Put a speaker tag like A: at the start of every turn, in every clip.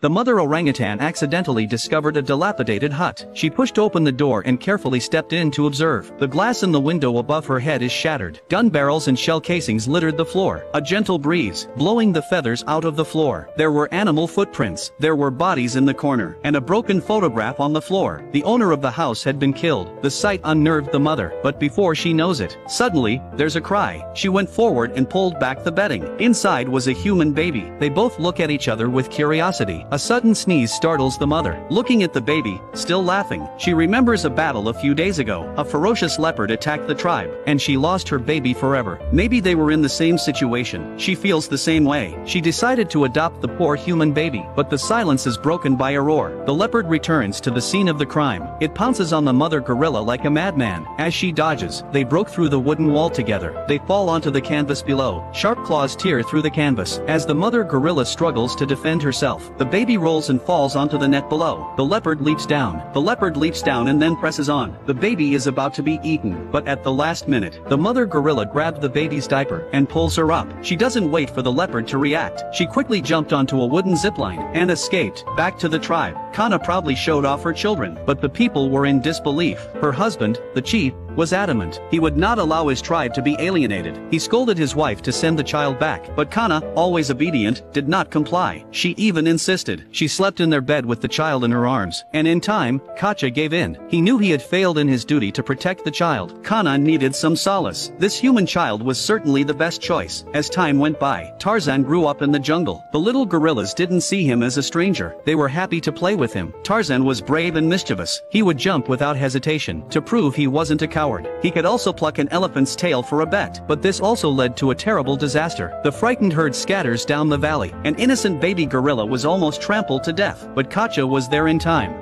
A: The mother orangutan accidentally discovered a dilapidated hut. She pushed open the door and carefully stepped in to observe. The glass in the window above her head is shattered. Gun barrels and shell casings littered the floor. A gentle breeze, blowing the feathers out of the floor. There were animal footprints. There were bodies in the corner, and a broken photograph on the floor. The owner of the house had been killed. The sight unnerved the mother, but before she knows it, suddenly, there's a cry. She went forward and pulled back the bedding. Inside was a human baby. They both look at each other with curiosity. A sudden sneeze startles the mother. Looking at the baby, still laughing, she remembers a battle a few days ago. A ferocious leopard attacked the tribe, and she lost her baby forever. Maybe they were in the same situation. She feels the same way. She decided to adopt the poor human baby, but the silence is broken by a roar. The leopard returns to the scene of the crime. It pounces on the mother gorilla like a madman. As she dodges, they broke through the wooden wall together. They fall onto the canvas below. Sharp claws tear through the canvas. As the mother gorilla struggles to defend herself, the baby rolls and falls onto the net below. The leopard leaps down. The leopard leaps down and then presses on. The baby is about to be eaten, but at the last minute, the mother gorilla grabs the baby's diaper and pulls her up. She doesn't wait for the leopard to react. She quickly jumped onto a wooden zipline and escaped back to the tribe. Kana proudly showed off her children, but the people were in disbelief. Her husband, the chief, was adamant. He would not allow his tribe to be alienated. He scolded his wife to send the child back, but Kana, always obedient, did not comply. She even insisted. She slept in their bed with the child in her arms, and in time, Kacha gave in. He knew he had failed in his duty to protect the child. Kana needed some solace. This human child was certainly the best choice. As time went by, Tarzan grew up in the jungle. The little gorillas didn't see him as a stranger. They were happy to play with him. Tarzan was brave and mischievous. He would jump without hesitation to prove he wasn't a coward. He could also pluck an elephant's tail for a bet, but this also led to a terrible disaster. The frightened herd scatters down the valley. An innocent baby gorilla was almost trampled to death, but Kacha was there in time.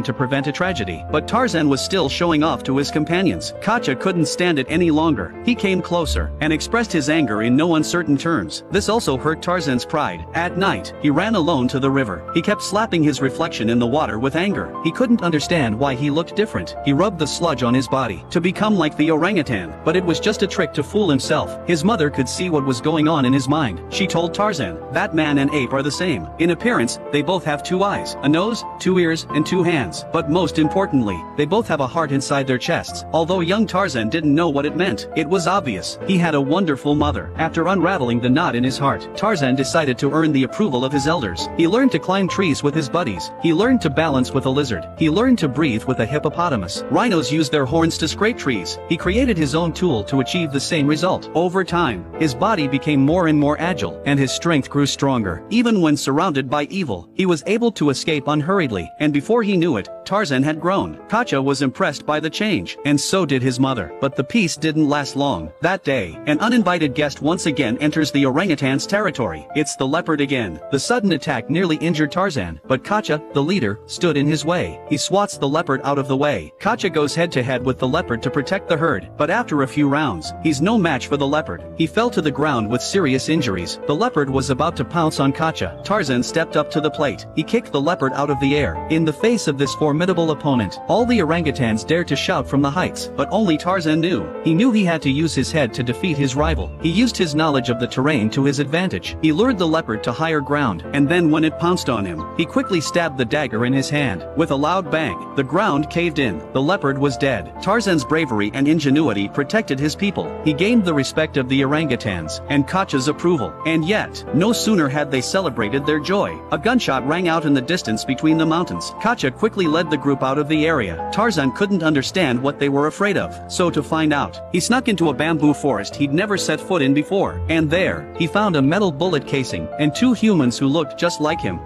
A: To prevent a tragedy. But Tarzan was still showing off to his companions. Kacha couldn't stand it any longer. He came closer and expressed his anger in no uncertain terms. This also hurt Tarzan's pride. At night, he ran alone to the river. He kept slapping his reflection in the water with anger. He couldn't understand why he looked different. He rubbed the sludge on his body to become like the orangutan, but it was just a trick to fool himself. His mother could see what was going on in his mind. She told Tarzan, that man and ape are the same. In appearance, they both have 2 eyes, a nose, 2 ears, and 2 hands. But most importantly, they both have a heart inside their chests. Although young Tarzan didn't know what it meant, it was obvious. He had a wonderful mother. After unraveling the knot in his heart, Tarzan decided to earn the approval of his elders. He learned to climb trees with his buddies. He learned to balance with a lizard. He learned to breathe with a hippopotamus. Rhinos use their horns to scrape trees. He created his own tool to achieve the same result. Over time, his body became more and more agile, and his strength grew stronger. Even when surrounded by evil, he was able to escape unhurriedly, and before he knew it, Tarzan had grown. Kacha was impressed by the change, and so did his mother. But the peace didn't last long. That day, an uninvited guest once again enters the orangutan's territory. It's the leopard again. The sudden attack nearly injured Tarzan, but Kacha, the leader, stood in his way. He swats the leopard out of the way. Kacha goes head-to-head with the leopard to protect the herd, but after a few rounds, he's no match for the leopard. He fell to the ground with serious injuries. The leopard was about to pounce on Kacha. Tarzan stepped up to the plate. He kicked the leopard out of the air. In the face of this formidable opponent, all the orangutans dared to shout from the heights, but only Tarzan knew. He knew he had to use his head to defeat his rival. He used his knowledge of the terrain to his advantage. He lured the leopard to higher ground, and then when it pounced on him, he quickly stabbed the dagger in his hand. With a loud bang, the ground caved in. The leopard was dead. Tarzan's bravery and ingenuity protected his people. He gained the respect of the orangutans, and Kacha's approval. And yet, no sooner had they celebrated their joy, a gunshot rang out in the distance between the mountains. Kacha quickly led the group out of the area. Tarzan couldn't understand what they were afraid of, so to find out, he snuck into a bamboo forest he'd never set foot in before, and there, he found a metal bullet casing, and 2 humans who looked just like him.